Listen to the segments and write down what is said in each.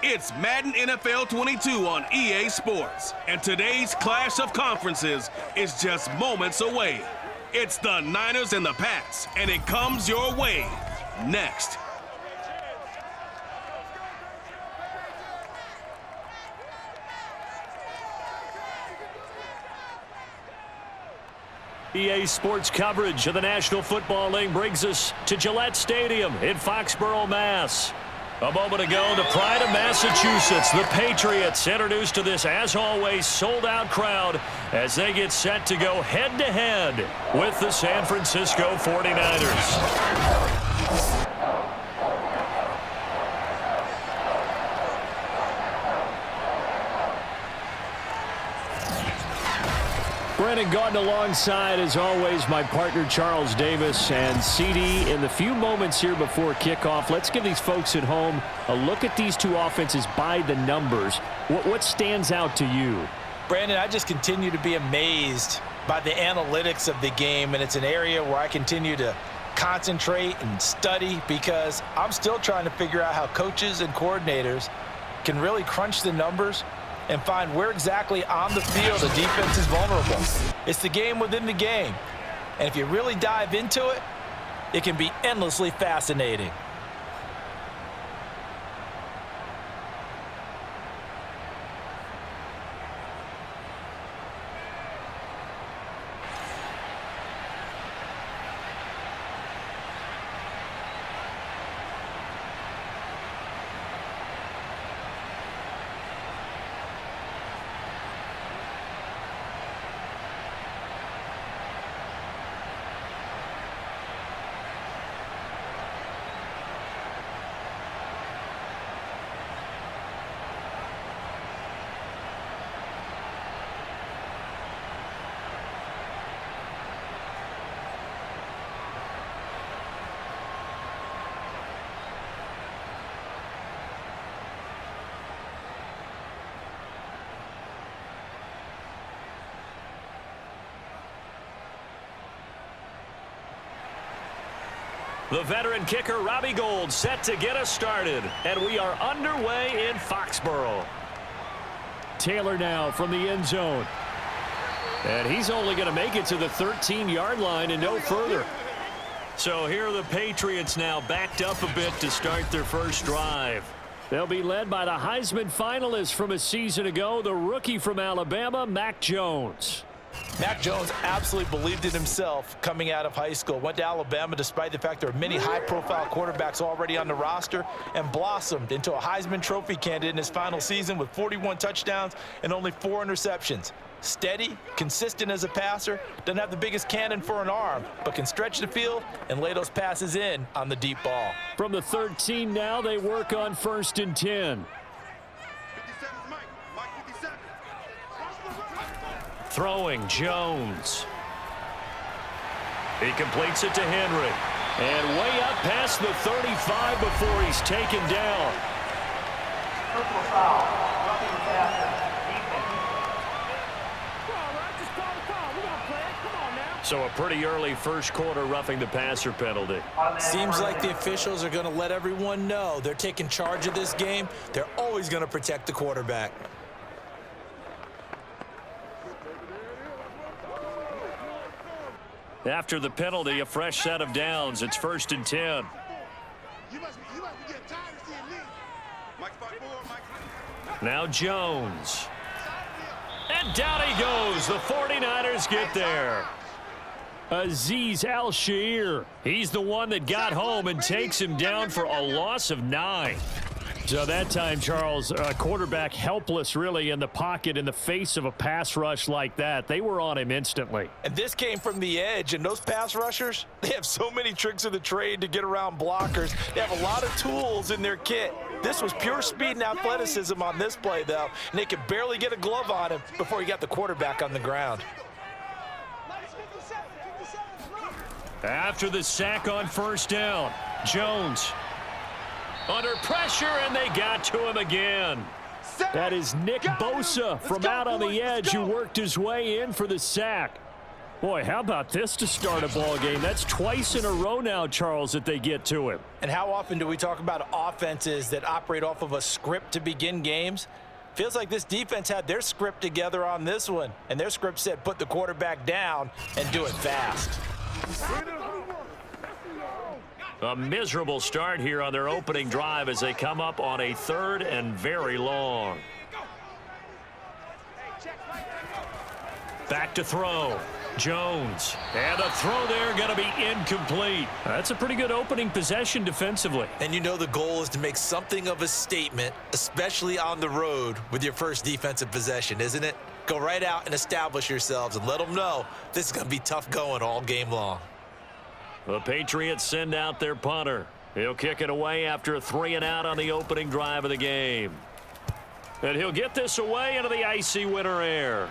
It's Madden NFL 22 on EA Sports, and today's clash of conferences is just moments away. It's the Niners and the Pats, and it comes your way next. EA Sports coverage of the National Football League brings us to Gillette Stadium in Foxborough, Mass. A moment ago, the pride of Massachusetts, the Patriots, introduced to this, as always, sold-out crowd as they get set to go head-to-head with the San Francisco 49ers. Brennan Gaudin alongside, as always, my partner Charles Davis. And CD, in the few moments here before kickoff, let's give these folks at home a look at these two offenses by the numbers. What stands out to you? Brandon, I just continue to be amazed by the analytics of the game, and it's an area where I continue to concentrate and study because I'm still trying to figure out how coaches and coordinators can really crunch the numbers and find where exactly on the field the defense is vulnerable. It's the game within the game. And if you really dive into it, it can be endlessly fascinating. The veteran kicker, Robbie Gould, set to get us started. And we are underway in Foxborough. Taylor now from the end zone. And he's only going to make it to the 13-yard line and no further. So here are the Patriots now backed up a bit to start their first drive. They'll be led by the Heisman finalist from a season ago, the rookie from Alabama, Mac Jones. Mac Jones absolutely believed in himself coming out of high school. Went to Alabama despite the fact there are many high-profile quarterbacks already on the roster, and blossomed into a Heisman Trophy candidate in his final season with 41 touchdowns and only 4 interceptions. Steady, consistent as a passer, doesn't have the biggest cannon for an arm, but can stretch the field and lay those passes in on the deep ball. From the 13 now, they work on 1st and 10. Throwing, Jones. He completes it to Henry. And way up past the 35 before he's taken down. Personal foul. Roughing the passer. So a pretty early first quarter roughing the passer penalty. Seems like the officials are going to let everyone know they're taking charge of this game. They're always going to protect the quarterback. After the penalty, a fresh set of downs. It's 1st and 10. Now Jones. And down he goes. The 49ers get there. Azeez Al-Shaair. He's the one that got home and takes him down for a loss of 9. So that time, Charles, quarterback helpless really in the pocket in the face of a pass rush like that. They were on him instantly. And this came from the edge, and those pass rushers, they have so many tricks of the trade to get around blockers. They have a lot of tools in their kit. This was pure speed and athleticism on this play, though, and they could barely get a glove on him before he got the quarterback on the ground. After the sack on 1st down, Jones under pressure, and they got to him again. That is Nick Bosa from out on the edge who worked his way in for the sack. Boy, how about this to start a ball game? That's twice in a row now, Charles, that they get to him. And how often do we talk about offenses that operate off of a script to begin games? Feels like this defense had their script together on this one, and their script said put the quarterback down and do it fast. A miserable start here on their opening drive as they come up on a 3rd and very long. Back to throw. Jones. And the throw there going to be incomplete. That's a pretty good opening possession defensively. And you know the goal is to make something of a statement, especially on the road with your first defensive possession, isn't it? Go right out and establish yourselves and let them know this is going to be tough going all game long. The Patriots send out their punter. He'll kick it away after a 3-and-out on the opening drive of the game. And he'll get this away into the icy winter air.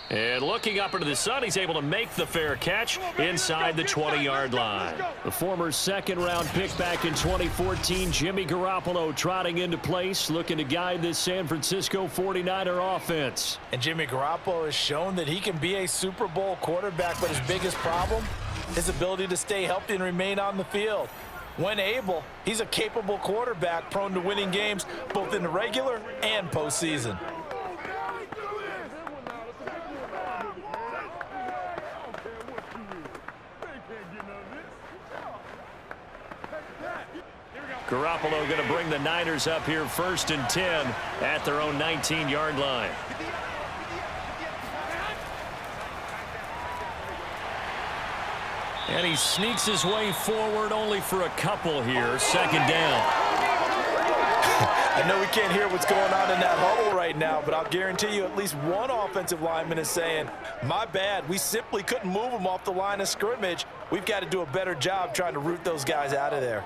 And looking up into the sun, he's able to make the fair catch inside the 20-yard line. The former second-round pick back in 2014, Jimmy Garoppolo trotting into place, looking to guide this San Francisco 49er offense. And Jimmy Garoppolo has shown that he can be a Super Bowl quarterback, but his biggest problem, his ability to stay healthy and remain on the field. When able, he's a capable quarterback prone to winning games both in the regular and postseason. Garoppolo going to bring the Niners up here 1st and 10 at their own 19-yard line. And he sneaks his way forward only for a couple here. 2nd down. I know we can't hear what's going on in that huddle right now, but I'll guarantee you at least one offensive lineman is saying, my bad, we simply couldn't move them off the line of scrimmage. We've got to do a better job trying to root those guys out of there.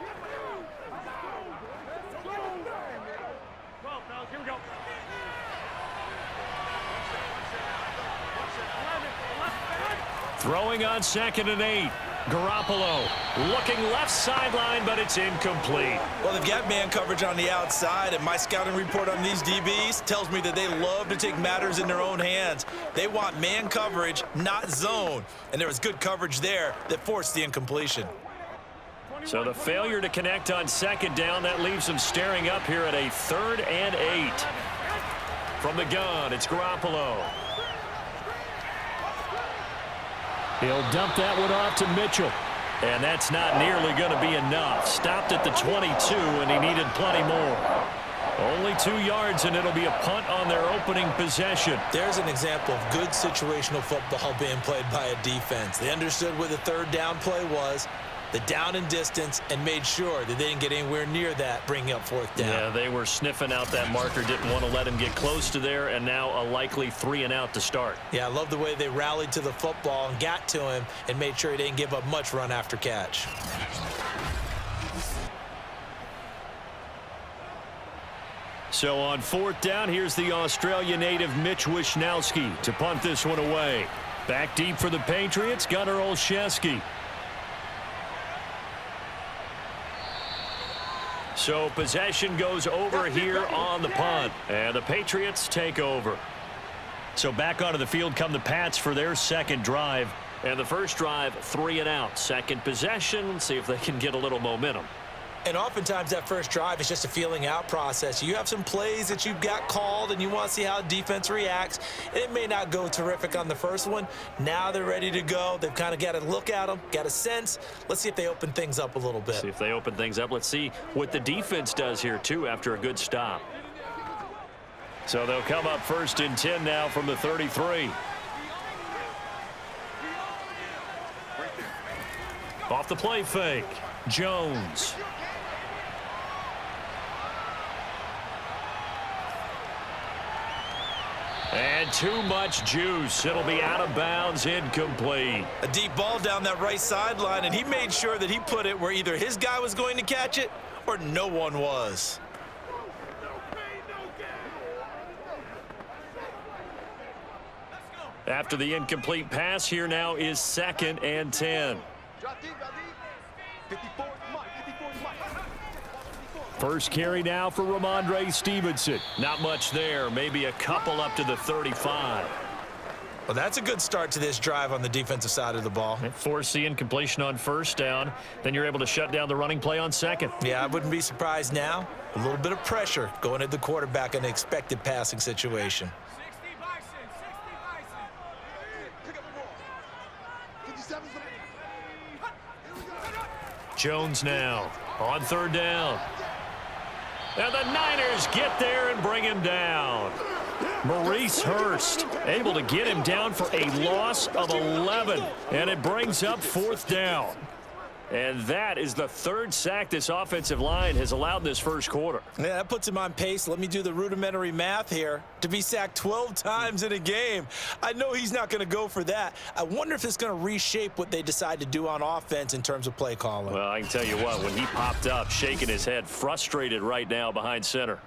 Throwing on 2nd and 8. Garoppolo looking left sideline, but it's incomplete. Well, they've got man coverage on the outside, and my scouting report on these DBs tells me that they love to take matters in their own hands. They want man coverage, not zone, and there was good coverage there that forced the incompletion. So the failure to connect on 2nd down, that leaves them staring up here at a 3rd and 8. From the gun, it's Garoppolo. He'll dump that one off to Mitchell. And that's not nearly going to be enough. Stopped at the 22, and he needed plenty more. Only 2 yards, and it'll be a punt on their opening possession. There's an example of good situational football being played by a defense. They understood where the 3rd down play was, the down and distance, and made sure that they didn't get anywhere near that, bringing up 4th down. Yeah, they were sniffing out that marker, didn't want to let him get close to there, and now a likely 3-and-out to start. Yeah, I love the way they rallied to the football and got to him and made sure he didn't give up much run after catch. So on 4th down, here's the Australia native Mitch Wishnowsky to punt this one away. Back deep for the Patriots, Gunnar Olszewski. So possession goes over here on the punt, and the Patriots take over. So back onto the field come the Pats for their 2nd drive. And the first drive, 3-and-out. 2nd possession, see if they can get a little momentum. And oftentimes that first drive is just a feeling out process. You have some plays that you've got called and you want to see how defense reacts. It may not go terrific on the first one. Now they're ready to go. They've kind of got to look at them, got a sense. Let's see if they open things up a little bit. See if they open things up. Let's see what the defense does here, too, after a good stop. So they'll come up 1st and 10 now from the 33. Off the play fake, Jones. And too much juice. It'll be out of bounds, incomplete. A deep ball down that right sideline, and he made sure that he put it where either his guy was going to catch it or no one was. After the incomplete pass, here now is 2nd and 10. First carry now for Ramondre Stevenson. Not much there. Maybe a couple up to the 35. Well, that's a good start to this drive on the defensive side of the ball. Force the incompletion on first down. Then you're able to shut down the running play on second. Yeah, I wouldn't be surprised now. A little bit of pressure going at the quarterback in an expected passing situation. 60 Bison, 60 Bison. Jones now on third down. And the Niners get there and bring him down. Maurice Hurst able to get him down for a loss of 11. And it brings up fourth down. And that is the third sack this offensive line has allowed this first quarter. Yeah, that puts him on pace. Let me do the rudimentary math here. To be sacked 12 times in a game, I know he's not going to go for that. I wonder if it's going to reshape what they decide to do on offense in terms of play calling. Well, I can tell you what, when he popped up, shaking his head, frustrated right now behind center.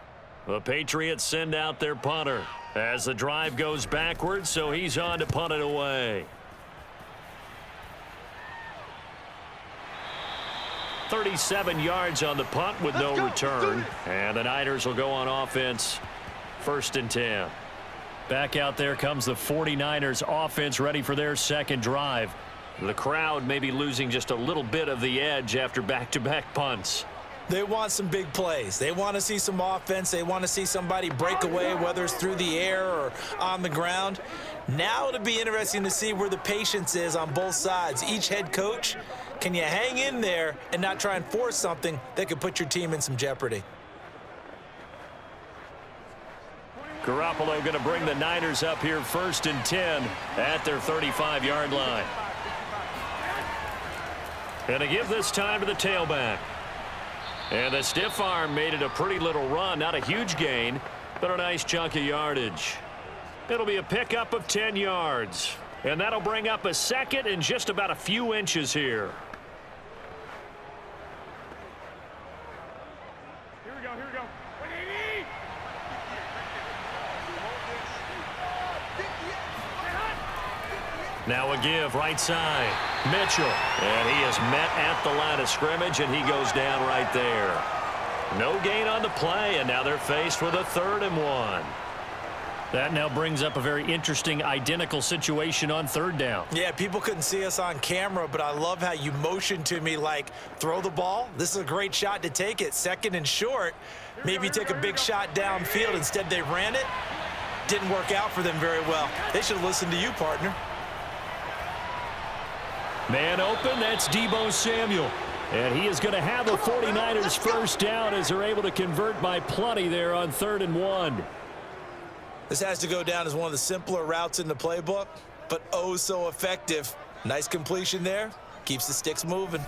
The Patriots send out their punter as the drive goes backwards, so he's on to punt it away. 37 yards on the punt with no return. And the Niners will go on offense. 1st and 10. Back out there comes the 49ers offense ready for their second drive. The crowd may be losing just a little bit of the edge after back-to-back punts. They want some big plays. They want to see some offense. They want to see somebody break away, whether it's through the air or on the ground. Now it'll be interesting to see where the patience is on both sides. Each head coach, can you hang in there and not try and force something that could put your team in some jeopardy? Garoppolo going to bring the Niners up here 1st and 10 at their 35-yard line. And to give this time to the tailback. And the stiff arm made it a pretty little run. Not a huge gain, but a nice chunk of yardage. It'll be a pickup of 10 yards. And that'll bring up a second and just about a few inches here. Here we go, here we go. Now a give right side. Mitchell. And he is met at the line of scrimmage, and he goes down right there. No gain on the play, and now they're faced with a 3rd and 1. That now brings up a very interesting identical situation on 3rd down. Yeah, people couldn't see us on camera, but I love how you motioned to me like, throw the ball. This is a great shot to take it. 2nd and short. Maybe take a big shot downfield. Instead, they ran it. Didn't work out for them very well. They should have listened to you, partner. Man open, that's Deebo Samuel. And he is going to have the 49ers first down as they're able to convert by plenty there on 3rd and 1. This has to go down as one of the simpler routes in the playbook, but oh so effective. Nice completion there. Keeps the sticks moving.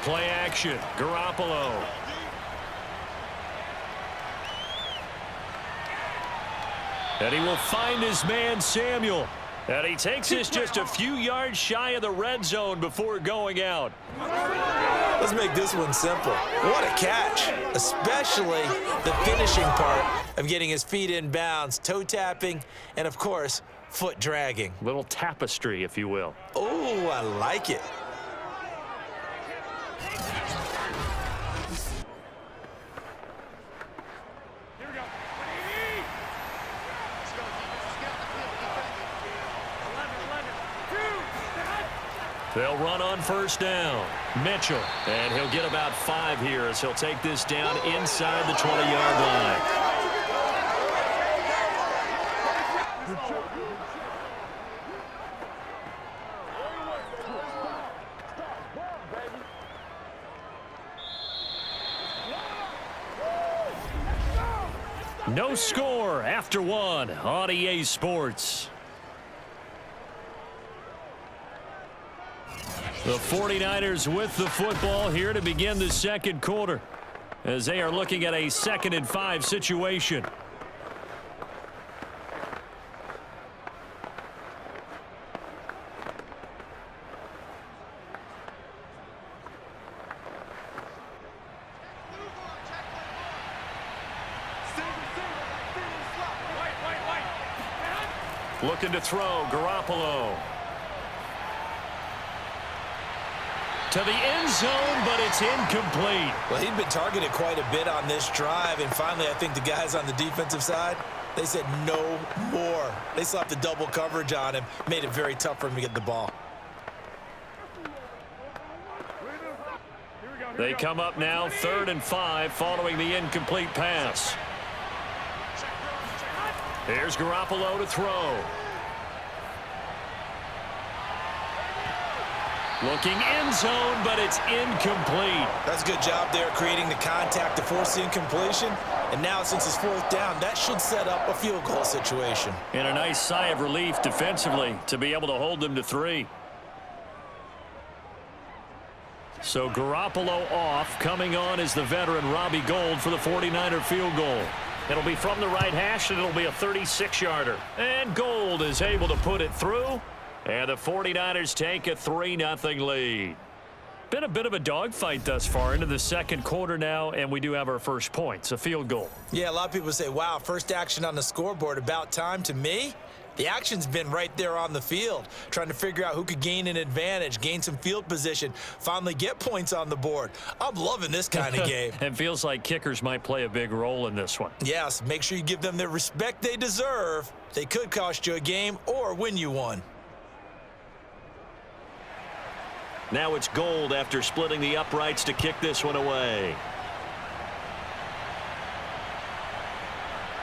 Play action, Garoppolo. And he will find his man, Samuel. And he takes this just a few yards shy of the red zone before going out. Let's make this one simple. What a catch, especially the finishing part of getting his feet in bounds, toe tapping, and of course, foot dragging. Little tapestry, if you will. Oh, I like it. They'll run on first down. Mitchell. And he'll get about 5 here as he'll take this down inside the 20-yard line. No score after 1 on EA Sports. The 49ers with the football here to begin the second quarter as they are looking at a 2nd and 5 situation. Looking to throw, Garoppolo. To the end zone, but it's incomplete. Well, he'd been targeted quite a bit on this drive, and finally I think the guys on the defensive side, they said no more. They slapped the double coverage on him, made it very tough for him to get the ball. They come up now 3rd and 5 following the incomplete pass. Here's Garoppolo to throw. Looking end zone, but it's incomplete. That's a good job there creating the contact to force the incompletion. And now since it's 4th down, that should set up a field goal situation. And a nice sigh of relief defensively to be able to hold them to 3. So Garoppolo off. Coming on is the veteran Robbie Gould for the 49er field goal. It'll be from the right hash, and it'll be a 36-yarder. And Gould is able to put it through. And the 49ers take a 3-0 lead. Been a bit of a dogfight thus far into the second quarter now, and we do have our first points, a field goal. Yeah, a lot of people say, wow, first action on the scoreboard, about time. To me, the action's been right there on the field, trying to figure out who could gain an advantage, gain some field position, finally get points on the board. I'm loving this kind of game. It feels like kickers might play a big role in this one. Yes, make sure you give them the respect they deserve. They could cost you a game or win you one. Now it's Gould after splitting the uprights to kick this one away.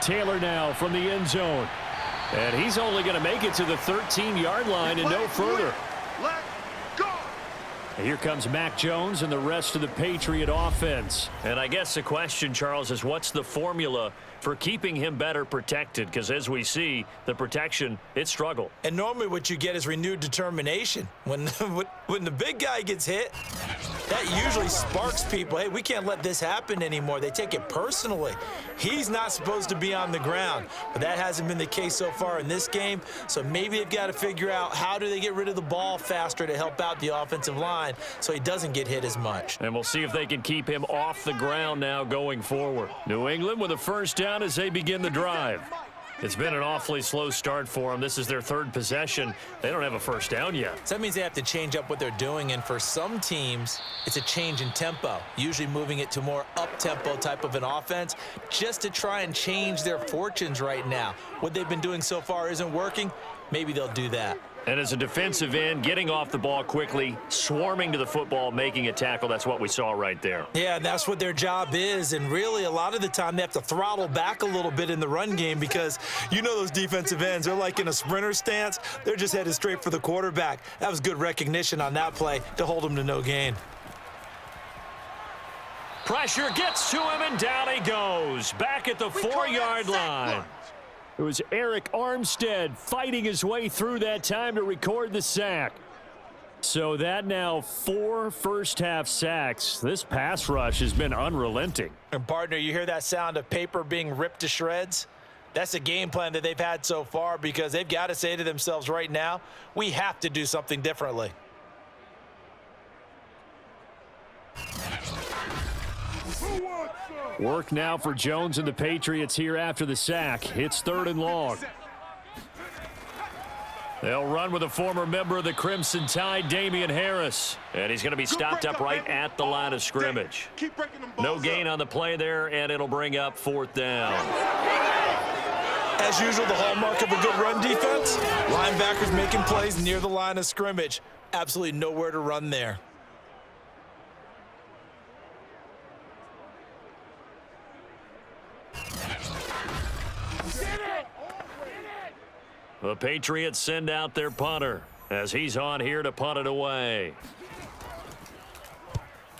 Taylor now from the end zone. And he's only going to make it to the 13-yard line and no further. Let go. Here comes Mac Jones and the rest of the Patriot offense. And I guess the question, Charles, is what's the formula for keeping him better protected? Because as we see, the protection, it struggled. And normally what you get is renewed determination. When the big guy gets hit, that usually sparks people. Hey, we can't let this happen anymore. They take it personally. He's not supposed to be on the ground, but that hasn't been the case so far in this game. So maybe they've got to figure out how do they get rid of the ball faster to help out the offensive line so he doesn't get hit as much. And we'll see if they can keep him off the ground now going forward. New England with a first down as they begin the drive. It's been an awfully slow start for them. This is their 3rd possession. They don't have a first down yet. So that means they have to change up what they're doing, and for some teams, it's a change in tempo, usually moving it to more up-tempo type of an offense just to try and change their fortunes right now. What they've been doing so far isn't working. Maybe they'll do that. And as a defensive end, getting off the ball quickly, swarming to the football, making a tackle, that's what we saw right there. Yeah, that's what their job is, and really a lot of the time they have to throttle back a little bit in the run game because you know those defensive ends, they're like in a sprinter stance. They're just headed straight for the quarterback. That was good recognition on that play to hold him to no gain. Pressure gets to him, and down he goes. Back at the 4-yard line. It was Eric Armstead fighting his way through that time to record the sack. So that now 4 first-half sacks. This pass rush has been unrelenting. And partner, you hear that sound of paper being ripped to shreds? That's a game plan that they've had so far because they've got to say to themselves right now, we have to do something differently. Work now for Jones and the Patriots here after the sack. It's 3rd and long. They'll run with a former member of the Crimson Tide, Damian Harris. And he's going to be stopped up right at the line of scrimmage. No gain on the play there, and it'll bring up 4th down. As usual, the hallmark of a good run defense, linebackers making plays near the line of scrimmage. Absolutely nowhere to run there. The Patriots send out their punter as he's on here to punt it away.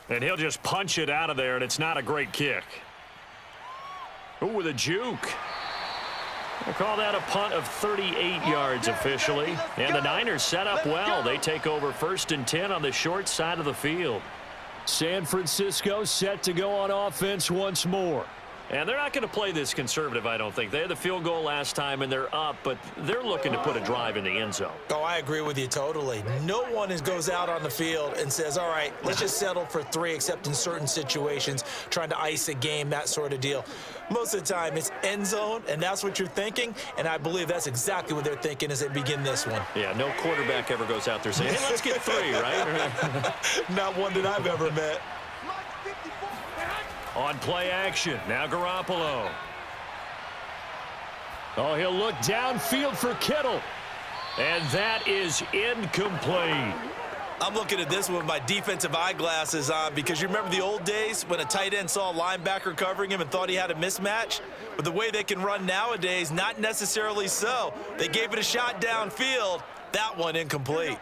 And he'll just punch it out of there, and it's not a great kick. Ooh, with a juke. We'll call that a punt of 38 yards officially. And the Niners set up well. They take over 1st and 10 on the short side of the field. San Francisco set to go on offense once more. And they're not going to play this conservative, I don't think. They had the field goal last time, and they're up, but they're looking to put a drive in the end zone. Oh, I agree with you totally. No one goes out on the field and says, all right, let's just settle for 3, except in certain situations, trying to ice a game, that sort of deal. Most of the time, it's end zone, and that's what you're thinking, and I believe that's exactly what they're thinking as they begin this one. Yeah, no quarterback ever goes out there saying, hey, let's get 3, right? Not one that I've ever met. On play action, now Garoppolo. Oh, he'll look downfield for Kittle. And that is incomplete. I'm looking at this one with my defensive eyeglasses on because you remember the old days when a tight end saw a linebacker covering him and thought he had a mismatch? But the way they can run nowadays, not necessarily so. They gave it a shot downfield. That one incomplete.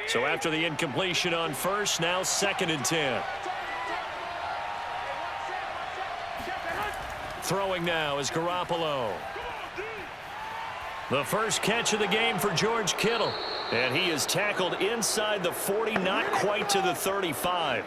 So after the incompletion on first, now 2nd and 10. Throwing now is Garoppolo. The first catch of the game for George Kittle. And he is tackled inside the 40, not quite to the 35.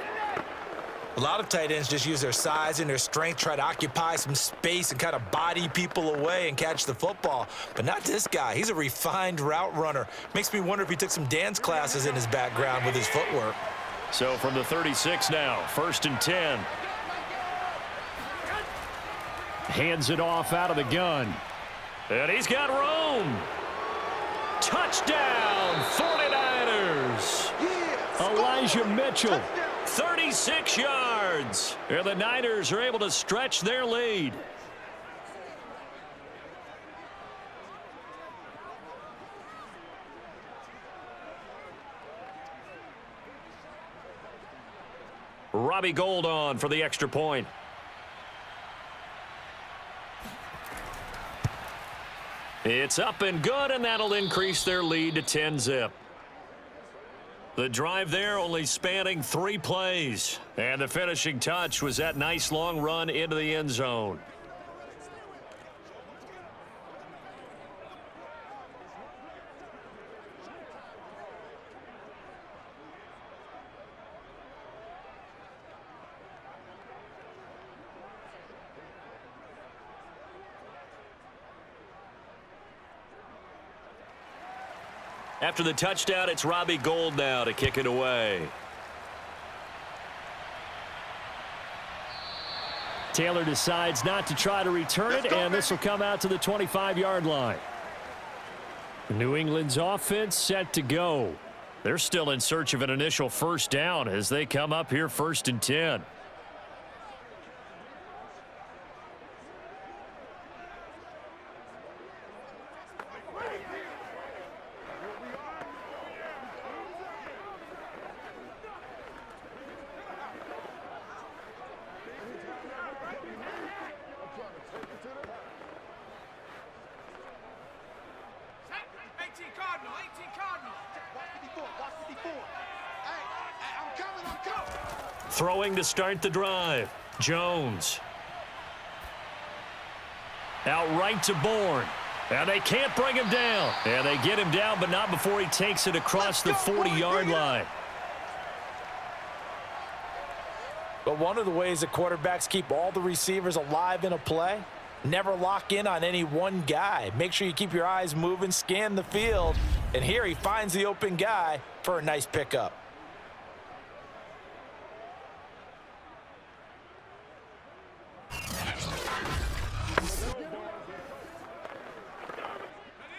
A lot of tight ends just use their size and their strength, try to occupy some space and kind of body people away and catch the football. But not this guy. He's a refined route runner. Makes me wonder if he took some dance classes in his background with his footwork. So from the 36 now, 1st and 10. Hands it off out of the gun. And he's got room. Touchdown, 49ers. Elijah Mitchell, 36 yards. And the Niners are able to stretch their lead. Robbie Gould on for the extra point. It's up and good, and that'll increase their lead to 10-zip. The drive there only spanning 3 plays. And the finishing touch was that nice long run into the end zone. After the touchdown, it's Robbie Gould now to kick it away. Taylor decides not to try to return it, and this will come out to the 25-yard line. New England's offense set to go. They're still in search of an initial first down as they come up here 1st and 10. Throwing to start the drive. Jones. Out right to Bourne. And they can't bring him down. And they get him down, but not before he takes it across the 40-yard line. But one of the ways that quarterbacks keep all the receivers alive in a play, never lock in on any one guy. Make sure you keep your eyes moving, scan the field. And here he finds the open guy for a nice pickup.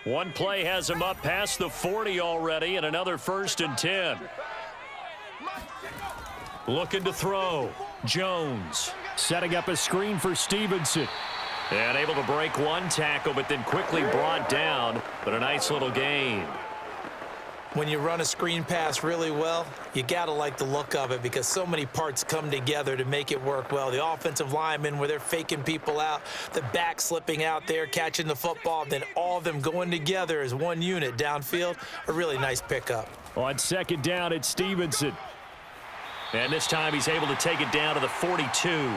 One play has him up past the 40 already, and another 1st and 10. Looking to throw. Jones setting up a screen for Stevenson. And able to break one tackle, but then quickly brought down. But a nice little gain. When you run a screen pass really well, you got to like the look of it because so many parts come together to make it work well. The offensive linemen, where they're faking people out, the back slipping out there, catching the football, then all of them going together as one unit downfield. A really nice pickup. On 2nd down, it's Stevenson. And this time he's able to take it down to the 42.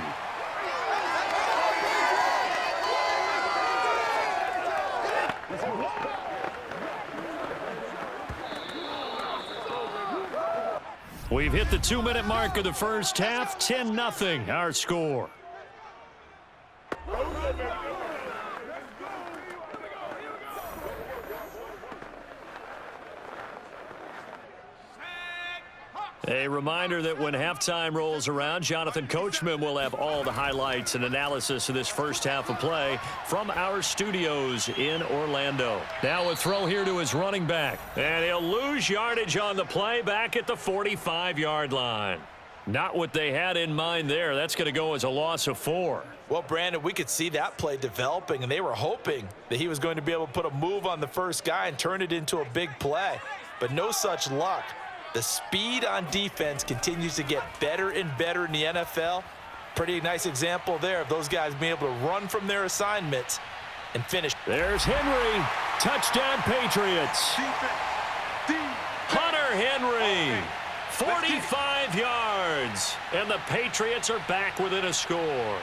We've hit the 2-minute mark of the first half. 10-0 our score. A reminder that when halftime rolls around, Jonathan Coachman will have all the highlights and analysis of this first half of play from our studios in Orlando. Now a throw here to his running back. And he'll lose yardage on the play back at the 45-yard line. Not what they had in mind there. That's going to go as a loss of 4. Well, Brandon, we could see that play developing, and they were hoping that he was going to be able to put a move on the first guy and turn it into a big play. But no such luck. The speed on defense continues to get better and better in the NFL. Pretty nice example there of those guys being able to run from their assignments and finish. There's Henry. Touchdown, Patriots. Hunter Henry. 45 yards. And the Patriots are back within a score.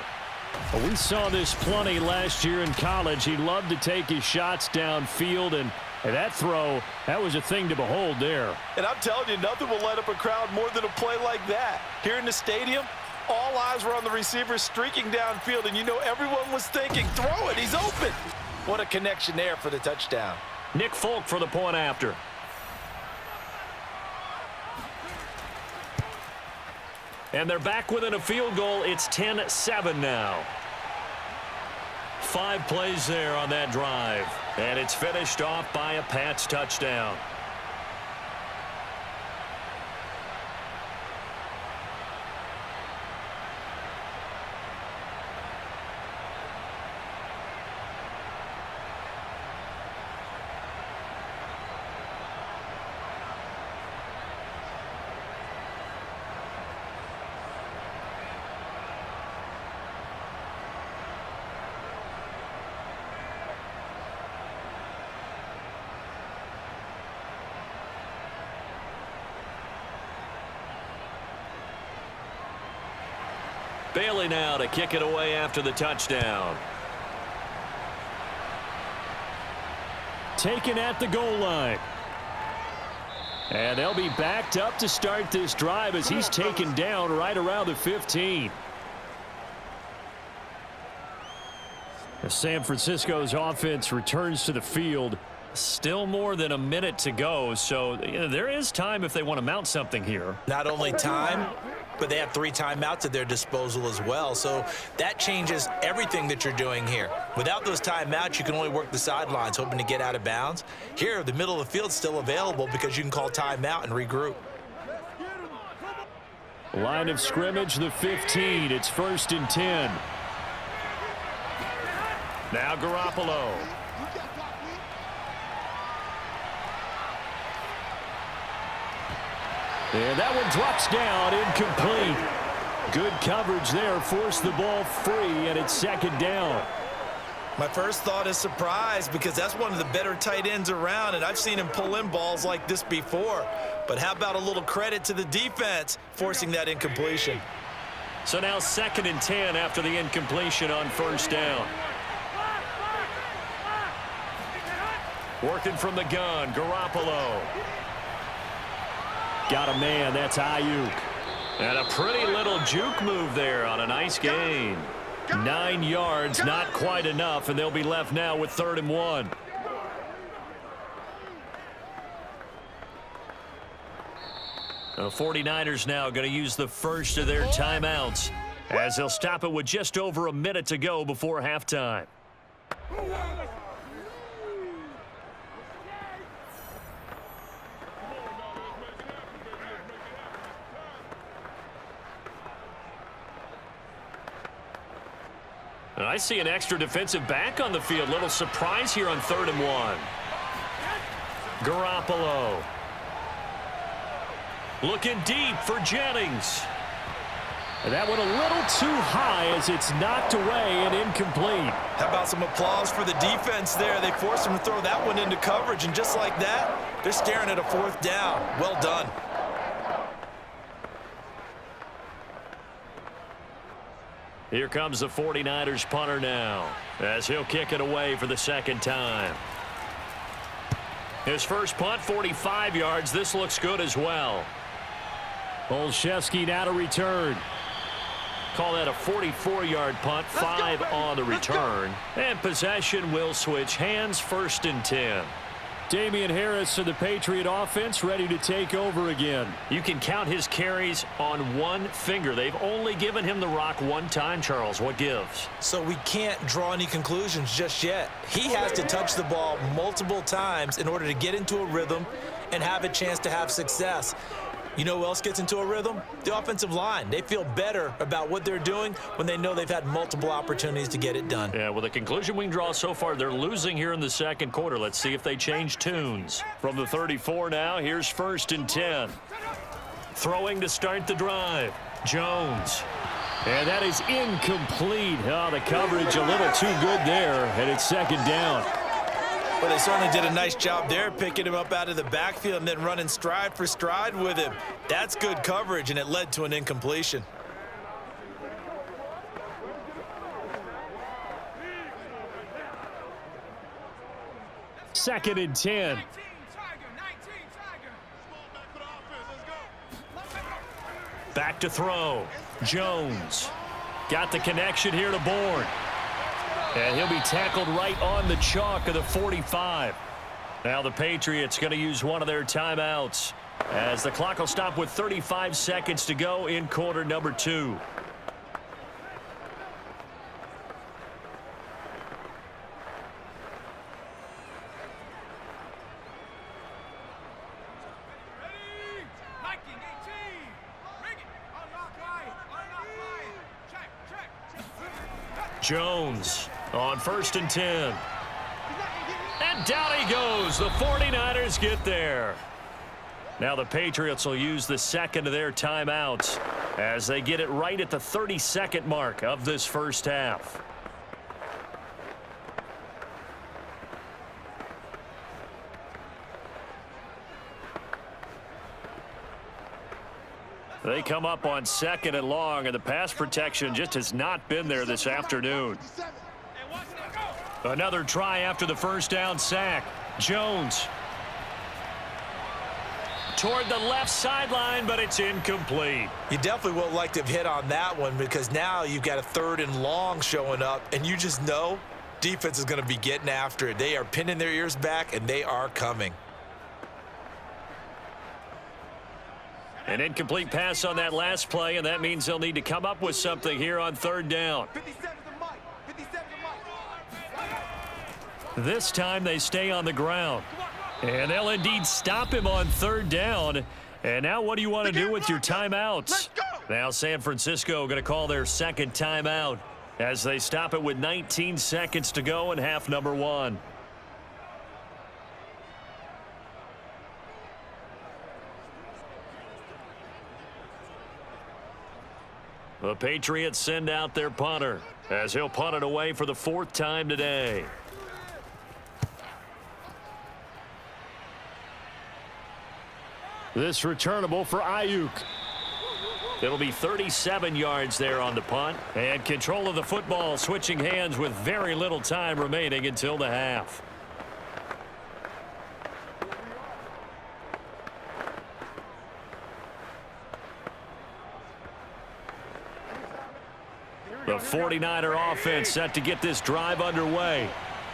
We saw this plenty last year in college. He loved to take his shots downfield, and that throw, that was a thing to behold there. And I'm telling you, nothing will light up a crowd more than a play like that. Here in the stadium, all eyes were on the receiver streaking downfield, and you know everyone was thinking, throw it, he's open. What a connection there for the touchdown. Nick Folk for the point after. And they're back within a field goal. It's 10-7 now. 5 plays there on that drive. And it's finished off by a Pats touchdown. Bailey now to kick it away after the touchdown. Taken at the goal line. And they'll be backed up to start this drive as he's taken down right around the 15. As San Francisco's offense returns to the field, still more than a minute to go, so there is time if they want to mount something here. Not only time, but they have 3 timeouts at their disposal as well, so that changes everything that you're doing here. Without those timeouts, you can only work the sidelines, hoping to get out of bounds. Here, the middle of the field's still available because you can call timeout and regroup. Line of scrimmage, the 15. It's 1st and 10. Now Garoppolo. And that one drops down, incomplete. Good coverage there, forced the ball free, and it's 2nd down. My first thought is surprise because that's one of the better tight ends around, and I've seen him pull in balls like this before. But how about a little credit to the defense forcing that incompletion? So now 2nd and 10 after the incompletion on 1st down. Working from the gun, Garoppolo. Got a man, that's Ayuk. And a pretty little juke move there on a nice gain. 9 yards, not quite enough, and they'll be left now with 3rd and 1. The 49ers now going to use the first of their timeouts as they'll stop it with just over a minute to go before halftime. And I see an extra defensive back on the field. Little surprise here on 3rd and 1. Garoppolo. Looking deep for Jennings. And that went a little too high as it's knocked away and incomplete. How about some applause for the defense there? They forced him to throw that one into coverage, and just like that, they're staring at a 4th down. Well done. Here comes the 49ers punter now as he'll kick it away for the 2nd time. His first punt, 45 yards. This looks good as well. Olszewski now to return. Call that a 44-yard punt, 5 on the return. And possession will switch hands, 1st and 10. Damian Harris of the Patriot offense ready to take over again. You can count his carries on one finger. They've only given him the rock one time, Charles. What gives? So we can't draw any conclusions just yet. He has to touch the ball multiple times in order to get into a rhythm and have a chance to have success. You know who else gets into a rhythm? The offensive line. They feel better about what they're doing when they know they've had multiple opportunities to get it done. Yeah, well, the conclusion we can draw so far, they're losing here in the second quarter. Let's see if they change tunes. From the 34 now, here's 1st and 10. Throwing to start the drive. Jones. And that is incomplete. Oh, the coverage a little too good there, and it's 2nd down. Well, they certainly did a nice job there, picking him up out of the backfield and then running stride for stride with him. That's good coverage, and it led to an incompletion. Second and 10. Back to throw. Jones. Got the connection here to Bourne. And he'll be tackled right on the chalk of the 45. Now the Patriots going to use one of their timeouts as the clock will stop with 35 seconds to go in quarter number 2. Jones on 1st and 10. And down he goes. The 49ers get there. Now the Patriots will use the second of their timeouts as they get it right at the 30-second mark of this first half. They come up on 2nd and long, and the pass protection just has not been there this afternoon. Another try after the first down sack. Jones. Toward the left sideline, but it's incomplete. You definitely would like to have hit on that one because now you've got a 3rd and long showing up, and you just know defense is going to be getting after it. They are pinning their ears back, and they are coming. An incomplete pass on that last play, and that means they'll need to come up with something here on 3rd down. This time they stay on the ground. And they'll indeed stop him on 3rd down. And now what do you want to do with your timeouts? Now San Francisco going to call their 2nd timeout as they stop it with 19 seconds to go in half number 1. The Patriots send out their punter as he'll punt it away for the 4th time today. This returnable for Ayuk. It'll be 37 yards there on the punt. And control of the football switching hands with very little time remaining until the half. The 49er offense set to get this drive underway.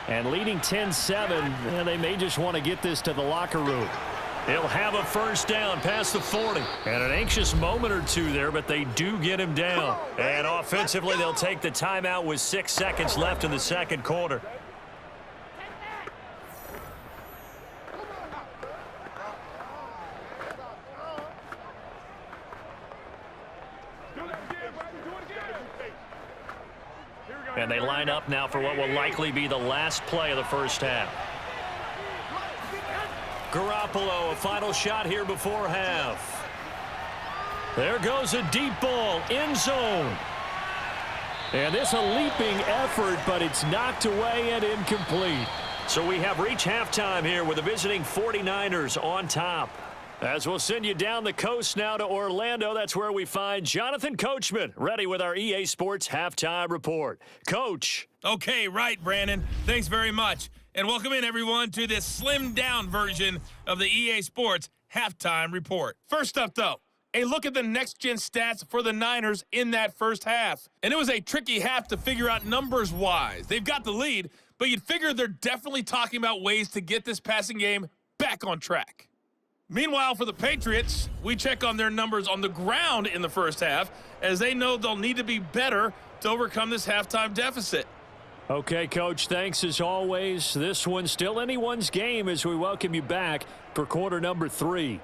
And leading 10-7, and they may just want to get this to the locker room. He'll have a first down past the 40. And an anxious moment or two there, but they do get him down. And offensively, they'll take the timeout with 6 seconds left in the second quarter. And they line up now for what will likely be the last play of the first half. Garoppolo, a final shot here before half. There goes a deep ball, end zone. And this a leaping effort, but it's knocked away and incomplete. So we have reached halftime here with the visiting 49ers on top. As we'll send you down the coast now to Orlando, that's where we find Jonathan Coachman, ready with our EA Sports Halftime Report. Coach. Okay, right, Brandon. Thanks very much. And welcome in, everyone, to this slimmed-down version of the EA Sports Halftime Report. First up, though, a look at the next-gen stats for the Niners in that first half. And it was a tricky half to figure out numbers-wise. They've got the lead, but but you'd figure they're definitely talking about ways to get this passing game back on track. Meanwhile, for the Patriots, we check on their numbers on the ground in the first half, as they know they'll need to be better to overcome this halftime deficit. Okay, Coach, thanks as always. This one's still anyone's game as we welcome you back for quarter number 3.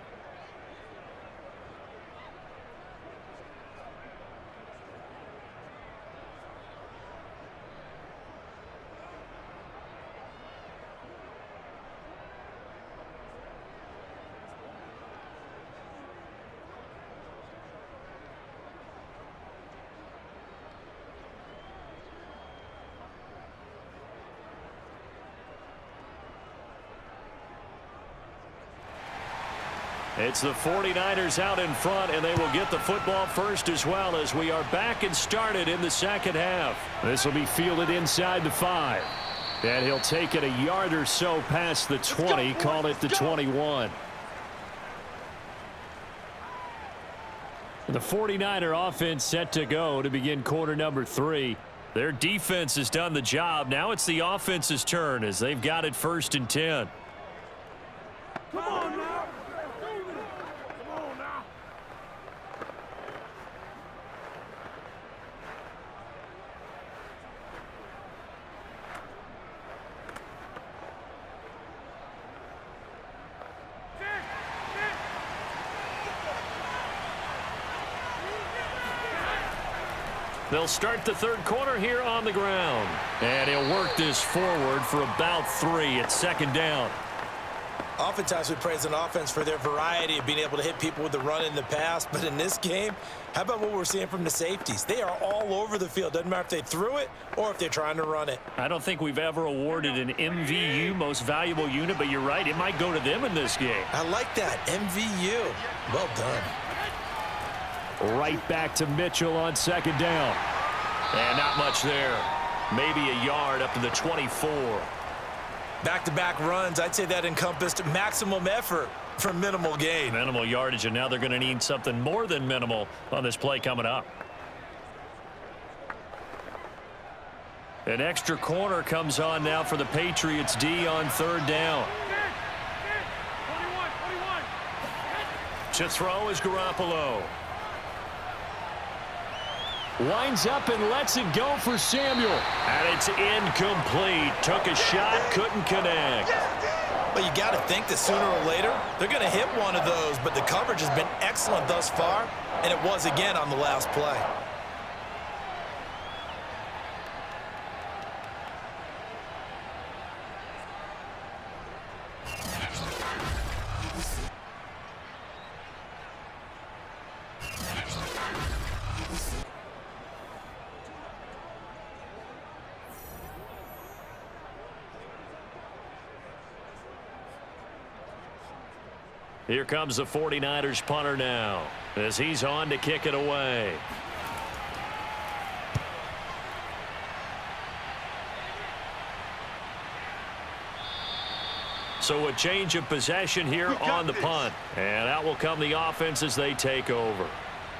It's the 49ers out in front, and they will get the football first as well as we are back and started in the second half. This will be fielded inside the 5. And he'll take it a yard or so past the 20, call it the 21. The 49er offense set to go to begin quarter number 3. Their defense has done the job. Now it's the offense's turn as they've got it 1st and 10. Come on now. Come on now. They'll start the third quarter here on the ground. And he'll work this forward for about 3 at second down. Oftentimes we praise an offense for their variety of being able to hit people with the run in the pass, but in this game, how about what we're seeing from the safeties? They are all over the field. Doesn't matter if they threw it or if they're trying to run it. I don't think we've ever awarded an MVU, most valuable unit, but you're right, it might go to them in this game. I like that, MVU. Well done. Right back to Mitchell on second down. And not much there. Maybe a yard up to the 24. Back-to-back runs, I'd say that encompassed maximum effort for minimal gain. Minimal yardage, and now they're going to need something more than minimal on this play coming up. An extra corner comes on now for the Patriots D on third down. 21. To throw is Garoppolo. Winds up and lets it go for Samuel. And it's incomplete. Took a shot, couldn't connect. But you got to think that sooner or later, they're going to hit one of those. But the coverage has been excellent thus far, and it was again on the last play. Here comes the 49ers punter now as he's on to kick it away. So a change of possession here on the punt. And out will come the offense as they take over.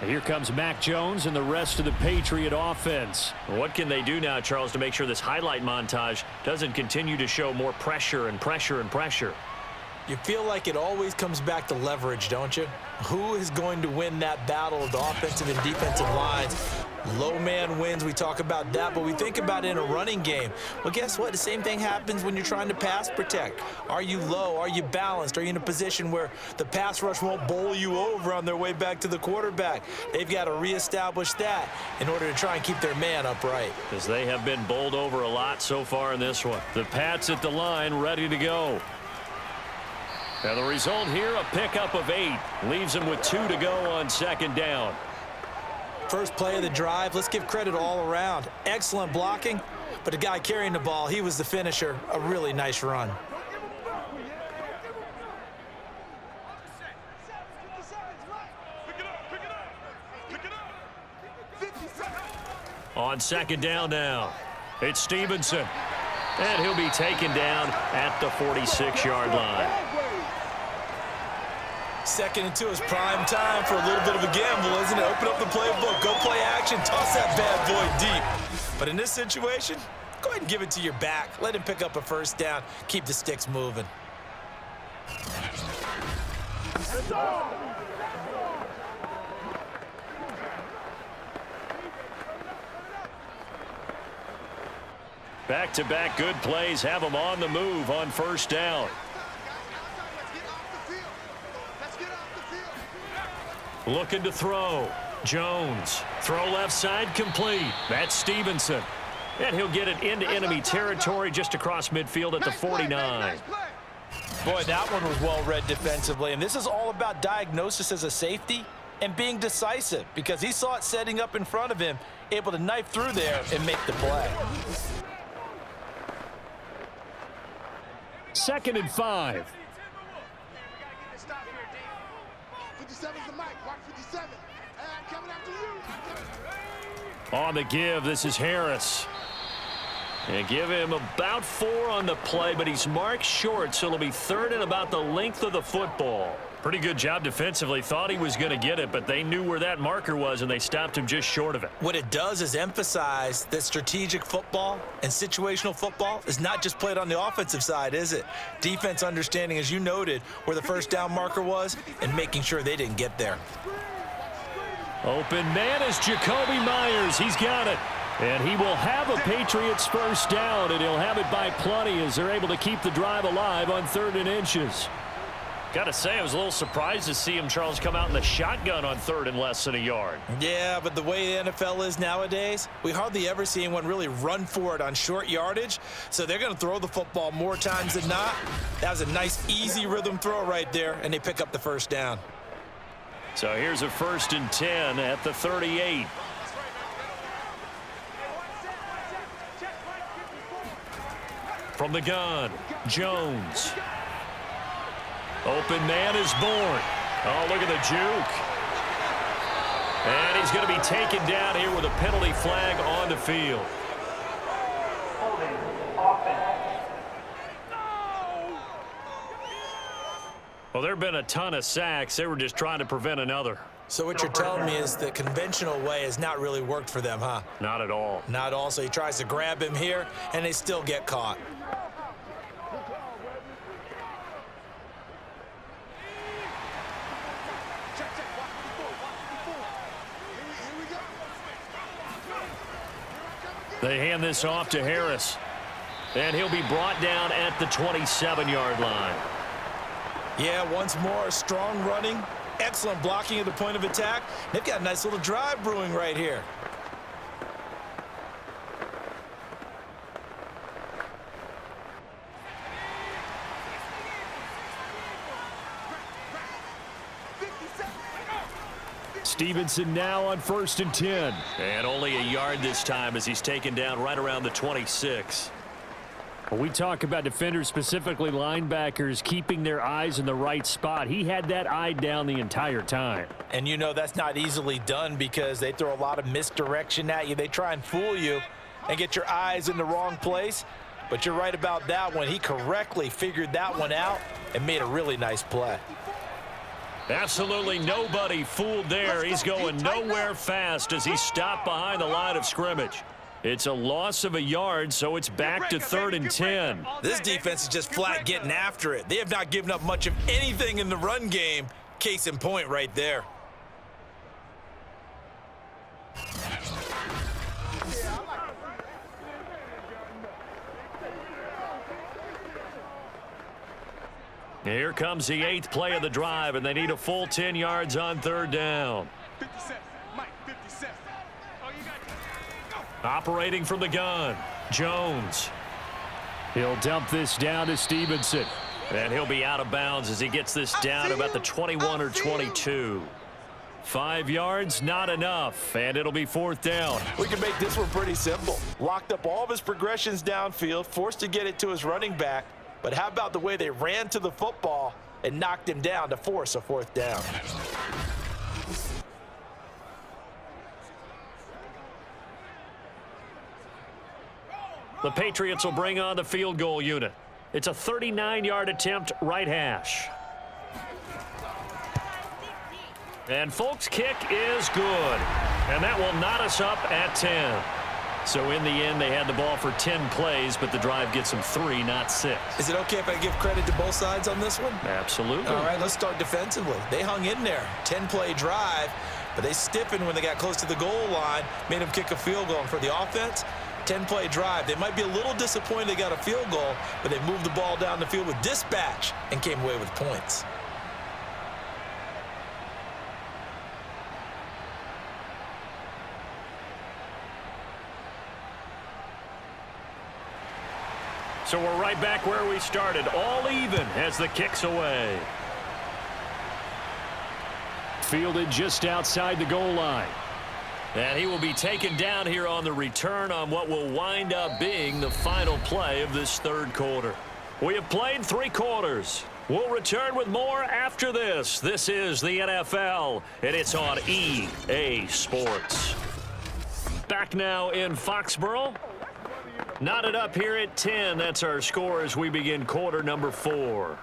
Here comes Mac Jones and the rest of the Patriot offense. What can they do now, Charles, to make sure this highlight montage doesn't continue to show more pressure and pressure and pressure? You feel like it always comes back to leverage, don't you? Who is going to win that battle of the offensive and defensive lines? Low man wins. We talk about that, but we think about it in a running game. Well, guess what? The same thing happens when you're trying to pass protect. Are you low? Are you balanced? Are you in a position where the pass rush won't bowl you over on their way back to the quarterback? They've got to reestablish that in order to try and keep their man upright. Because they have been bowled over a lot so far in this one. The Pats at the line ready to go. And the result here, a pickup of 8. Leaves them with 2 to go on second down. First play of the drive, let's give credit all around. Excellent blocking, but the guy carrying the ball, he was the finisher. A really nice run. On second down now, it's Stevenson. And he'll be taken down at the 46-yard line. Second and 2 is prime time for a little bit of a gamble, isn't it? Open up the playbook, go play action, toss that bad boy deep. But in this situation, go ahead and give it to your back. Let him pick up a first down. Keep the sticks moving. Back-to-back good plays have them on the move on first down. Looking to throw. Jones. Throw left side complete. That's Stevenson. And he'll get it into enemy territory just across midfield at the 49. Boy, that one was well read defensively. And this is all about diagnosis as a safety and being decisive, because he saw it setting up in front of him, able to knife through there and make the play. 2nd and 5. 57's the mic. Watch 57. Coming after you. On the give, this is Harris. And give him about 4 on the play, but he's marked short, so it'll be 3rd and about the length of the football. Pretty good job defensively. Thought he was going to get it, but they knew where that marker was, and they stopped him just short of it. What it does is emphasize that strategic football and situational football is not just played on the offensive side, is it? Defense understanding, as you noted, where the first down marker was and making sure they didn't get there. Open man is Jacoby Myers. He's got it. And he will have a Patriots first down, and he'll have it by plenty as they're able to keep the drive alive on 3rd and inches. Got to say, I was a little surprised to see him, Charles, come out in the shotgun on 3rd and less than a yard. Yeah, but the way the NFL is nowadays, we hardly ever see anyone really run for it on short yardage. So they're going to throw the football more times than not. That was a nice, easy rhythm throw right there, and they pick up the first down. So here's a 1st and 10 at the 38. From the gun, Jones. Open man is born. Oh, look at the juke. And he's going to be taken down here with a penalty flag on the field. Well, there have been a ton of sacks. They were just trying to prevent another. So what you're telling me is the conventional way has not really worked for them, huh? Not at all. Not at all. So he tries to grab him here, and they still get caught. They hand this off to Harris. And he'll be brought down at the 27-yard line. Yeah, once more, strong running, excellent blocking at the point of attack. They've got a nice little drive brewing right here. Stevenson now on 1st and 10. And only a yard this time as he's taken down right around the 26. When we talk about defenders, specifically linebackers, keeping their eyes in the right spot, he had that eye down the entire time. And you know that's not easily done because they throw a lot of misdirection at you. They try and fool you and get your eyes in the wrong place. But you're right about that one. He correctly figured that one out and made a really nice play. Absolutely nobody fooled there. He's going nowhere fast as he stopped behind the line of scrimmage. It's a loss of a yard, so it's back to 3rd and 10. This defense is just flat getting after it. They have not given up much of anything in the run game. Case in point right there. Here comes the 8th play of the drive, and they need a full 10 yards on 3rd down. 57. Mike, 57. Oh, you got it. Operating from the gun, Jones. He'll dump this down to Stevenson. And he'll be out of bounds as he gets this down about the 21 or 22. 5 yards, not enough, and it'll be 4th down. We can make this one pretty simple. Locked up all of his progressions downfield, forced to get it to his running back. But how about the way they ran to the football and knocked him down to force a 4th down? The Patriots will bring on the field goal unit. It's a 39-yard attempt, right hash. And Folk's kick is good. And that will knot us up at 10. So in the end, they had the ball for 10 plays, but the drive gets them 3, not 6. Is it okay if I give credit to both sides on this one? Absolutely. All right, let's start defensively. They hung in there. 10-play drive, but they stiffened when they got close to the goal line, made them kick a field goal. And for the offense, 10-play drive. They might be a little disappointed they got a field goal, but they moved the ball down the field with dispatch and came away with points. So we're right back where we started, all even as the kick's away. Fielded just outside the goal line. And he will be taken down here on the return on what will wind up being the final play of this third quarter. We have played 3 quarters. We'll return with more after this. This is the NFL, and it's on EA Sports. Back now in Foxborough. Knotted up here at 10. That's our score as we begin quarter number 4.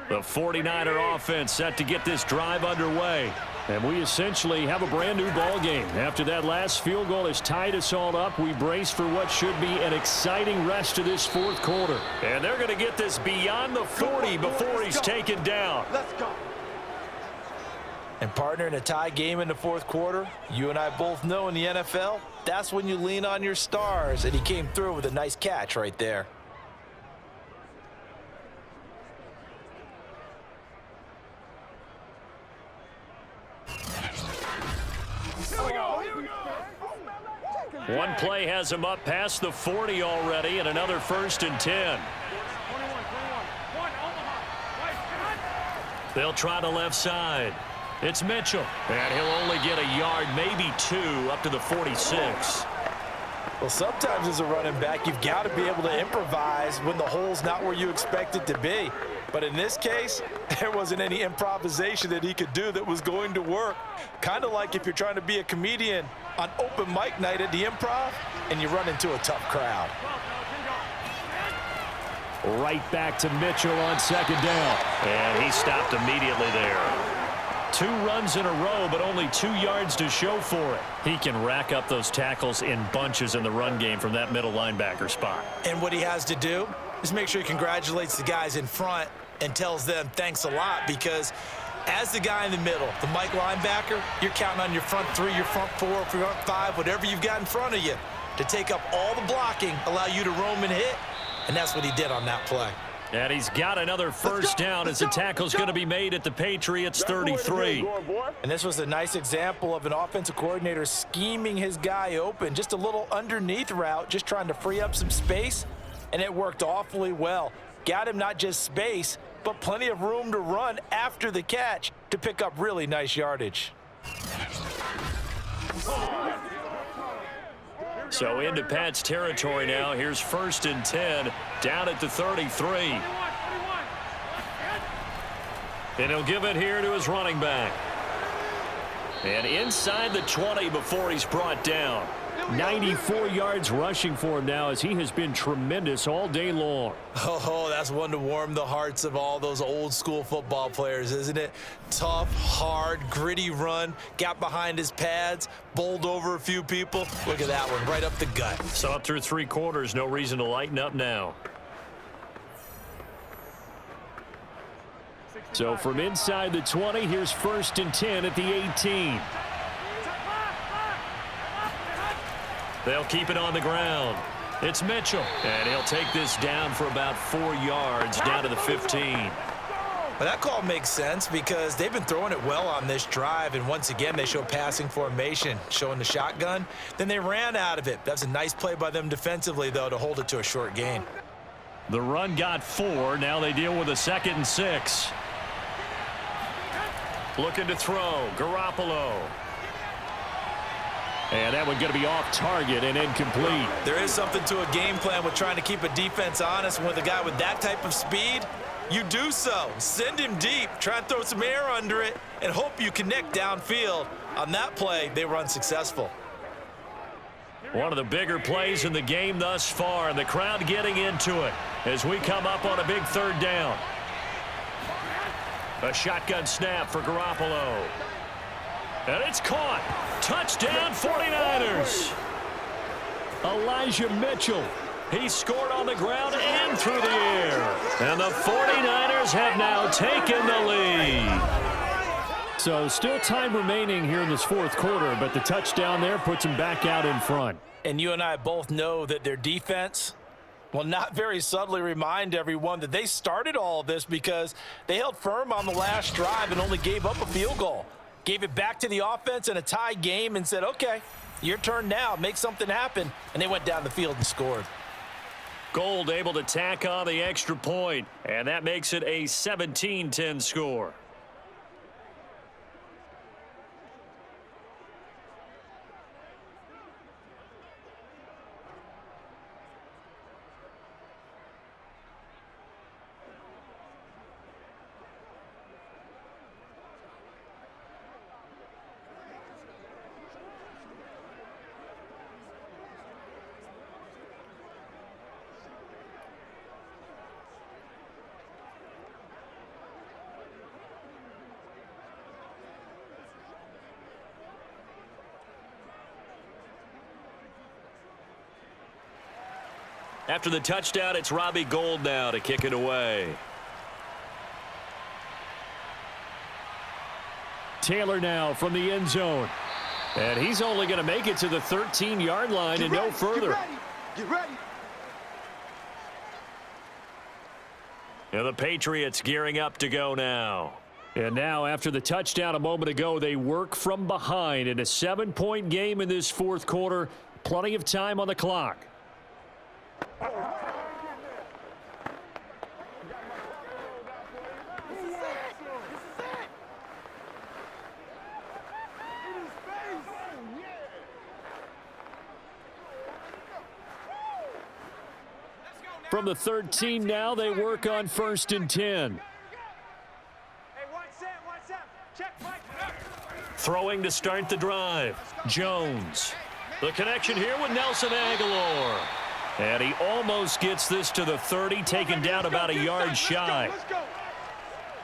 The 49er offense set to get this drive underway. And we essentially have a brand new ball game. After that last field goal has tied us all up, we brace for what should be an exciting rest to this fourth quarter. And they're going to get this beyond the 40 before he's taken down. Let's go. And partner, in a tie game in the fourth quarter, you and I both know in the NFL, that's when you lean on your stars, and he came through with a nice catch right there. One play has him up past the 40 already, and another 1st and 10. They'll try the left side. It's Mitchell, and he'll only get a yard, maybe 2, up to the 46. Well, sometimes as a running back, you've got to be able to improvise when the hole's not where you expect it to be. But in this case, there wasn't any improvisation that he could do that was going to work. Kind of like if you're trying to be a comedian on open mic night at the Improv and you run into a tough crowd. Right back to Mitchell on 2nd down. And he stopped immediately there. 2 runs in a row, but only 2 yards to show for it. He can rack up those tackles in bunches in the run game from that middle linebacker spot. And what he has to do is make sure he congratulates the guys in front and tells them thanks a lot, because as the guy in the middle, the Mike linebacker, you're counting on your front 3, your front 4, your front 5, whatever you've got in front of you to take up all the blocking, allow you to roam and hit, and that's what he did on that play. And he's got another 1st down as the tackle's going to be made at the Patriots 33. And this was a nice example of an offensive coordinator scheming his guy open, just a little underneath route, just trying to free up some space, and it worked awfully well. Got him not just space, but plenty of room to run after the catch to pick up really nice yardage. So into Pat's territory now. Here's 1st and 10 down at the 33. And he'll give it here to his running back. And inside the 20 before he's brought down. 94 yards rushing for him now, as he has been tremendous all day long. Oh, that's one to warm the hearts of all those old school football players, isn't it? Tough, hard, gritty run, got behind his pads, bowled over a few people. Look at that one, right up the gut. So up through 3 quarters, no reason to lighten up now. So from inside the 20, here's 1st and 10 at the 18. They'll keep it on the ground. It's Mitchell, and he'll take this down for about 4 yards down to the 15. Well, that call makes sense because they've been throwing it well on this drive, and once again they show passing formation, showing the shotgun. Then they ran out of it. That's a nice play by them defensively, though, to hold it to a short gain. The run got 4. Now they deal with a 2nd and 6. Looking to throw. Garoppolo. And that one going to be off target and incomplete. There is something to a game plan with trying to keep a defense honest. With a guy with that type of speed, you do so. Send him deep, try and throw some air under it, and hope you connect downfield. On that play, they were unsuccessful. One of the bigger plays in the game thus far, and the crowd getting into it as we come up on a big 3rd down. A shotgun snap for Garoppolo. And it's caught. Touchdown 49ers. Elijah Mitchell. He scored on the ground and through the air. And the 49ers have now taken the lead. So still time remaining here in this fourth quarter, but the touchdown there puts them back out in front. And you and I both know that their defense will not very subtly remind everyone that they started all of this because they held firm on the last drive and only gave up a field goal. Gave it back to the offense in a tie game and said, okay, your turn now, make something happen. And they went down the field and scored. Gold able to tack on the extra point, and that makes it a 17-10 score. After the touchdown, it's Robbie Gould now to kick it away. Taylor now from the end zone. And he's only going to make it to the 13-yard line and no further. Get ready. And the Patriots gearing up to go now. And now after the touchdown a moment ago, they work from behind in a 7-point game in this fourth quarter. Plenty of time on the clock. From the 13 now, they work on 1st and 10. Throwing to start the drive. Jones. The connection here with Nelson Aguilar. And he almost gets this to the 30, taken down about a yard shy.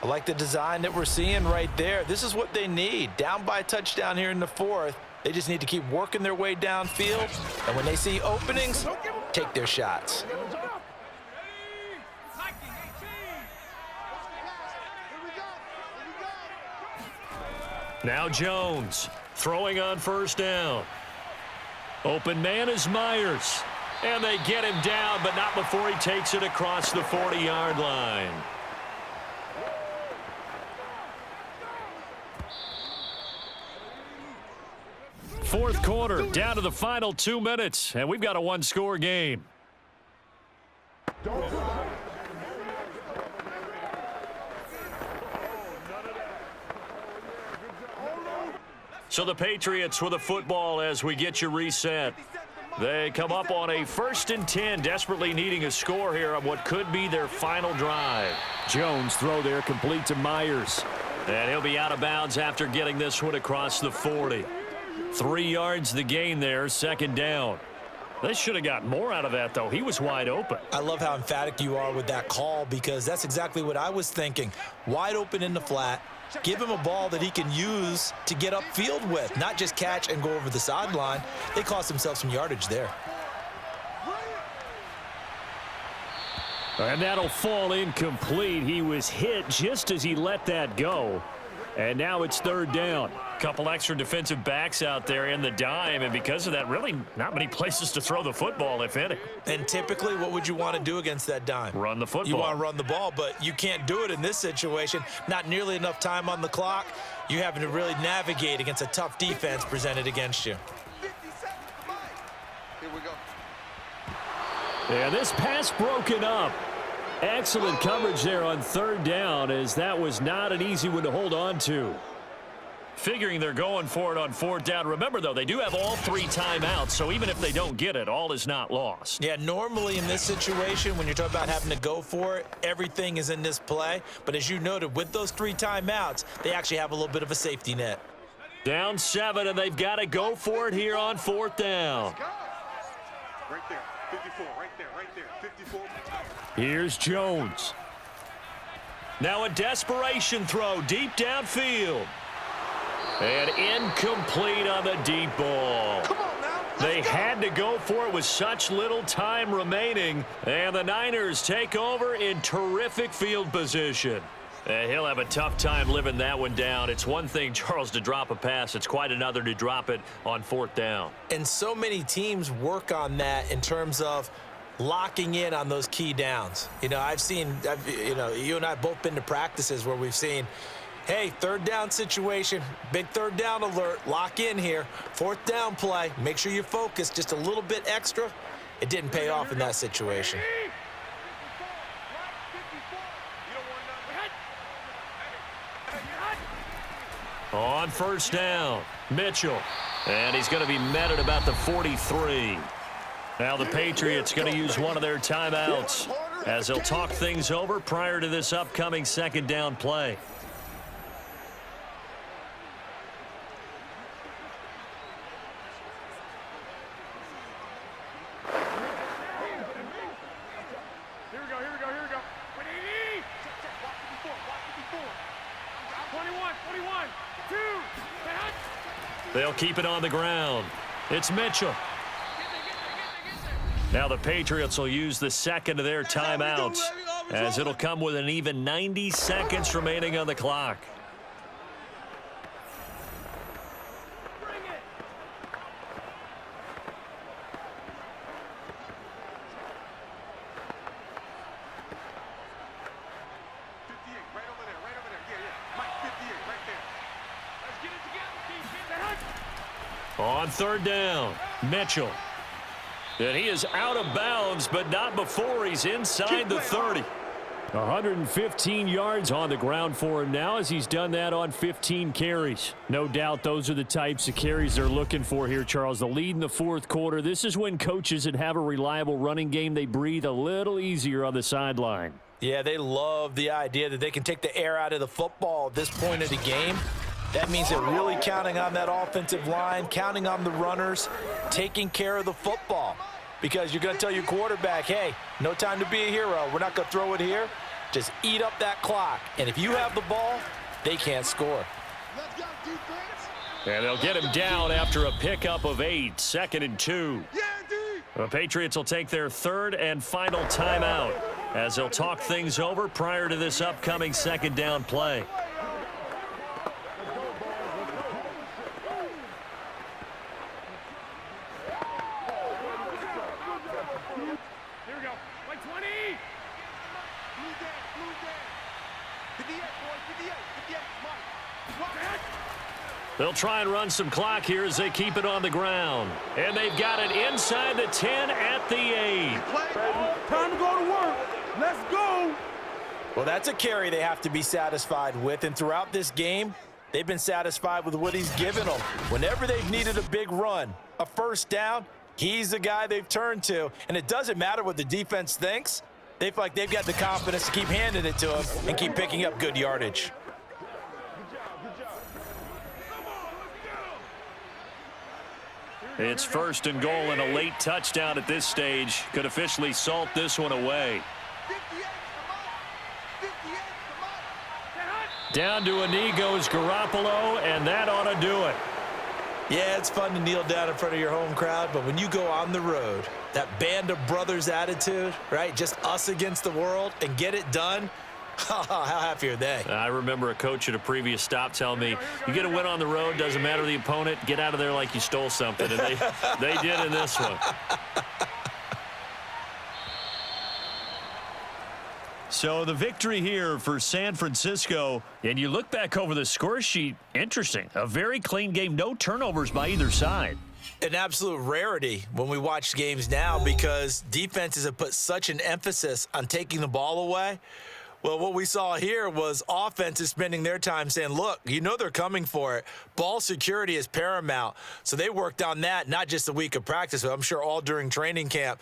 I like the design that we're seeing right there. This is what they need. Down by a touchdown here in the fourth. They just need to keep working their way downfield. And when they see openings, take their shots. Now Jones throwing on 1st down. Open man is Myers. And they get him down, but not before he takes it across the 40-yard line. Fourth quarter, down to the final 2 minutes, and we've got a one-score game. So the Patriots with the football as we get you reset. They come up on a 1st and 10, desperately needing a score here on what could be their final drive. Jones throw there complete to Myers. And he'll be out of bounds after getting this one across the 40. 3 yards the gain there, 2nd down. They should have got more out of that, though. He was wide open. I love how emphatic you are with that call because that's exactly what I was thinking. Wide open in the flat. Give him a ball that he can use to get upfield with, not just catch and go over the sideline. They cost themselves some yardage there. And that'll fall incomplete. He was hit just as he let that go. And now it's 3rd down. Couple extra defensive backs out there in the dime, and because of that, really not many places to throw the football, if any. And typically, what would you want to do against that dime? Run the football. You want to run the ball, but you can't do it in this situation. Not nearly enough time on the clock. You're having to really navigate against a tough defense presented against you. Here we go. And this pass broken up. Excellent coverage there on 3rd down, as that was not an easy one to hold on to. Figuring they're going for it on 4th down. Remember, though, they do have all 3 timeouts, so even if they don't get it, all is not lost. Yeah, normally in this situation, when you're talking about having to go for it, everything is in this play. But as you noted, with those 3 timeouts, they actually have a little bit of a safety net. Down 7, and they've got to go for it here on 4th down. Right there, 54, right there, 54. Here's Jones. Now a desperation throw deep downfield. And incomplete on the deep ball. Come on now. They had to go for it with such little time remaining. And the Niners take over in terrific field position. He'll have a tough time living that one down. It's one thing, Charles, to drop a pass. It's quite another to drop it on 4th down. And so many teams work on that in terms of locking in on those key downs. You know, you and I have both been to practices where we've seen, hey, 3rd down situation, big 3rd down alert, lock in here. 4th down play, make sure you focus just a little bit extra. It didn't pay off in that situation. On 1st down, Mitchell. And he's going to be met at about the 43. Now the Patriots going to use one of their timeouts as they'll talk things over prior to this upcoming 2nd down play. Here we go. 21, 2, They'll keep it on the ground. It's Mitchell. Now the Patriots will use the 2nd of their timeouts as it'll come with an even 90 seconds remaining on the clock. On 3rd down, Mitchell. And he is out of bounds, but not before he's inside the 30. 115 yards on the ground for him now as he's done that on 15 carries. No doubt those are the types of carries they're looking for here, Charles. The lead in the 4th quarter. This is when coaches that have a reliable running game, they breathe a little easier on the sideline. Yeah, they love the idea that they can take the air out of the football at this point of the game. That means they're really counting on that offensive line, counting on the runners, taking care of the football. Because you're going to tell your quarterback, hey, no time to be a hero. We're not going to throw it here. Just eat up that clock. And if you have the ball, they can't score. And they'll get him down after a pickup of 8, 2nd and 2. The Patriots will take their 3rd and final timeout as they'll talk things over prior to this upcoming 2nd down play. They'll try and run some clock here as they keep it on the ground. And they've got it inside the 10 at the 8. Time to go to work. Let's go. Well, that's a carry they have to be satisfied with. And throughout this game, they've been satisfied with what he's given them. Whenever they've needed a big run, a 1st down, he's the guy they've turned to. And it doesn't matter what the defense thinks. They feel like they've got the confidence to keep handing it to him and keep picking up good yardage. It's 1st and goal, and a late touchdown at this stage could officially salt this one away. Down to a knee goes Garoppolo, and that ought to do it. Yeah, it's fun to kneel down in front of your home crowd, but when you go on the road, that band of brothers attitude, right, just us against the world, and get it done, how happy are they? I remember a coach at a previous stop telling me, you get a win on the road, doesn't matter the opponent, get out of there like you stole something. And they did in this one. So the victory here for San Francisco. And you look back over the score sheet, interesting. A very clean game, no turnovers by either side. An absolute rarity when we watch games now because defenses have put such an emphasis on taking the ball away. Well, what we saw here was offenses spending their time saying, look, you know they're coming for it. Ball security is paramount. So they worked on that, not just a week of practice, but I'm sure all during training camp.